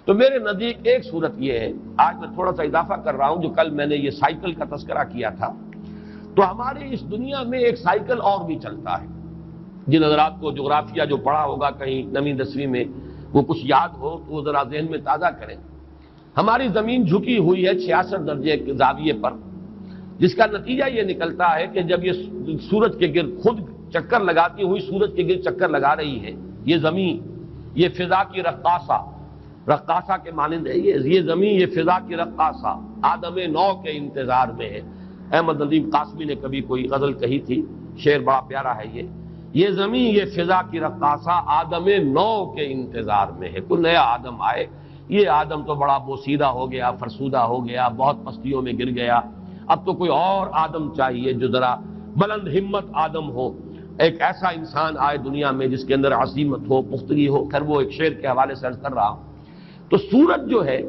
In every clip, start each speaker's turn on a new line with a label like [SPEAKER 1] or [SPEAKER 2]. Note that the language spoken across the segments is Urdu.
[SPEAKER 1] تو میرے نزدیک ایک صورت یہ ہے، آج میں تھوڑا سا اضافہ کر رہا ہوں، جو کل میں نے یہ سائیکل کا تذکرہ کیا تھا، تو ہماری اس دنیا میں ایک سائیکل اور بھی چلتا ہے۔ جن حضرات کو جغرافیہ جو پڑھا ہوگا کہیں 9ویں 10ویں میں، وہ کچھ یاد ہو تو وہ ذرا ذہن میں تازہ کریں۔ ہماری زمین جھکی ہوئی ہے 66 درجے کے زاویے پر، جس کا نتیجہ یہ نکلتا ہے کہ جب یہ سورج کے گرد خود چکر لگاتی ہوئی سورج کے گرد چکر لگا رہی ہے، یہ زمین، یہ فضا کی رقاصہ کے مانند ہے، یہ زمین، یہ فضا کی رقاصہ آدم نو کے انتظار میں ہے۔ احمد ندیم قاسمی نے کبھی کوئی غزل کہی تھی، شعر بڑا پیارا ہے یہ زمین، یہ فضا کی رقاصہ آدم نو کے انتظار میں ہے، کوئی نیا آدم آئے۔ یہ آدم تو بڑا بوسیدہ ہو گیا، فرسودہ ہو گیا، بہت پستیوں میں گر گیا، اب تو کوئی اور آدم چاہیے جو ذرا بلند ہمت آدم ہو، ایک ایسا انسان آئے دنیا میں جس کے اندر عزیمت ہو، پختگی ہو۔ خیر وہ ایک شعر کے حوالے سے عرض کر رہا ہوں۔ تو سورج جو ہے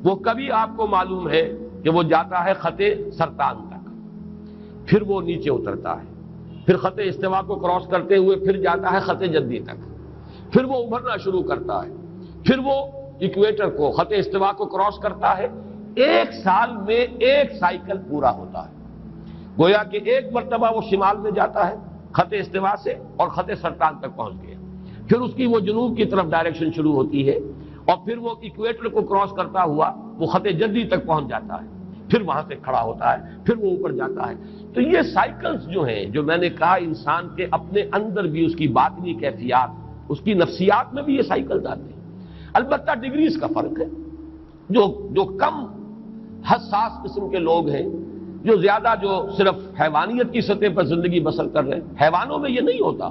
[SPEAKER 1] وہ کبھی آپ کو معلوم ہے کہ وہ جاتا ہے خط سرطان تک، پھر وہ نیچے اترتا ہے، پھر خط استوا کو کراس کرتے ہوئے پھر جاتا ہے خط جدی تک، پھر وہ ابھرنا شروع کرتا ہے، پھر وہ ایکویٹر کو، خط استوا کو کراس کرتا ہے۔ ایک سال میں ایک سائیکل پورا ہوتا ہے، گویا کہ ایک مرتبہ وہ شمال میں جاتا ہے خط استوا سے اور خط سرطان تک پہنچ گیا، پھر اس کی وہ جنوب کی طرف ڈائریکشن شروع ہوتی ہے، اور پھر وہ ایکویٹر کو کراس کرتا ہوا وہ خط جدی تک پہنچ جاتا ہے، پھر وہاں سے کھڑا ہوتا ہے، پھر وہ اوپر جاتا ہے۔ تو یہ سائیکلز جو ہیں، جو میں نے کہا انسان کے اپنے اندر بھی اس کی باطنی کیفیات، اس کی نفسیات میں بھی یہ سائیکلز آتے ہیں۔ البتہ ڈگریز کا فرق ہے، جو کم حساس قسم کے لوگ ہیں، جو زیادہ جو صرف حیوانیت کی سطح پر زندگی بسر کر رہے ہیں، حیوانوں میں یہ نہیں ہوتا،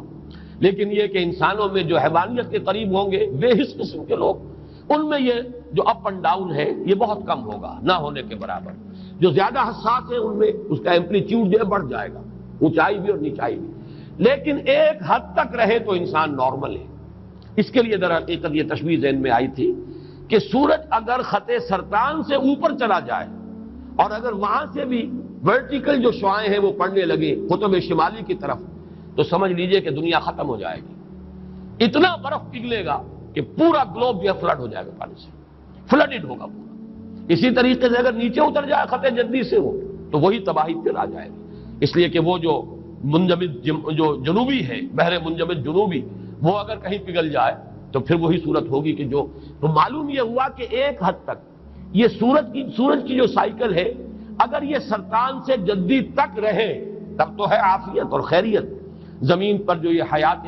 [SPEAKER 1] لیکن یہ کہ انسانوں میں جو حیوانیت کے قریب ہوں گے بے حس قسم کے لوگ، ان میں یہ جو اپ اینڈ ڈاؤن ہے یہ بہت کم ہوگا، نہ ہونے کے برابر۔ جو زیادہ حساس ہے ان میں اس کا ایمپلیٹیوڈ جو ہے بڑھ جائے گا، اونچائی بھی اور نیچائی بھی، لیکن ایک حد تک رہے تو انسان نارمل ہے۔ اس کے لیے ذرا یہ تشبیہ ذہن میں آئی تھی کہ سورج اگر خط سرطان سے اوپر چلا جائے اور اگر وہاں سے بھی ورٹیکل جو شعاعیں ہیں وہ پڑنے لگے قطب شمالی کی طرف، تو سمجھ لیجئے کہ دنیا ختم ہو جائے گی۔ اتنا برف پگھلے گا کہ پورا گلوب جو ہے فلڈ ہو جائے گا، پانی سے فلڈڈ ہوگا پورا۔ اسی طریقے سے اگر نیچے اتر جائے خط جدی سے ہو تو وہی تباہی پھر آ جائے گی، اس لیے کہ وہ جو منجمد جو جنوبی ہے، بحر منجمد جنوبی، وہ اگر کہیں پگھل جائے تو پھر وہی صورت ہوگی کہ جو تو معلوم یہ ہوا کہ ایک حد تک یہ سورج کی جو سائیکل ہے، اگر یہ سرطان سے جدی تک رہے تب تو ہے عافیت اور خیریت۔ زمین پر جو یہ حیات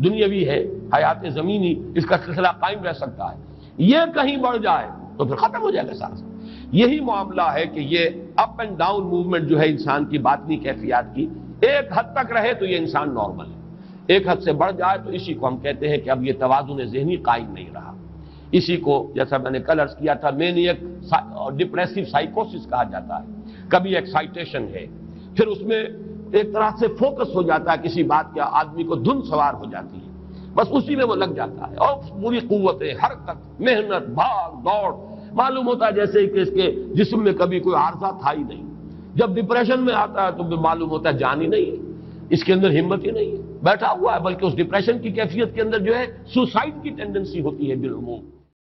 [SPEAKER 1] دنیاوی ہے، حیات زمینی، اس کا سلسلہ قائم رہ سکتا ہے۔ یہ کہیں بڑھ جائے تو پھر ختم ہو جائے گا سارا۔ یہی معاملہ ہے کہ یہ اپ اینڈ ڈاؤن موومنٹ جو ہے انسان کی باطنی کیفیات کی، ایک حد تک رہے تو یہ انسان نارمل ہے، ایک حد سے بڑھ جائے تو اسی کو ہم کہتے ہیں کہ اب یہ توازن ذہنی قائم نہیں رہا۔ اسی کو جیسا میں نے کل عرض کیا تھا مینیک اور ڈپریسو سائیکوسس کہا جاتا ہے۔ کبھی ایکسائٹیشن ہے، پھر اس میں ایک طرح سے فوکس ہو جاتا ہے کسی بات کا، آدمی کو دھن سوار ہو جاتی ہے، بس اسی میں وہ لگ جاتا ہے، اور پوری قوتیں، حرکت، محنت، بھاگ دوڑ، معلوم ہوتا ہے جیسے کہ اس کے جسم میں کبھی کوئی عارضہ تھا ہی نہیں۔ جب ڈپریشن میں آتا ہے تو پھر معلوم ہوتا ہے جان ہی نہیں ہے، اس کے اندر ہمت ہی نہیں ہے، بیٹھا ہوا ہے، بلکہ اس ڈپریشن کی کیفیت کے اندر جو ہے سوسائڈ کی ٹینڈنسی ہوتی ہے بالعموم۔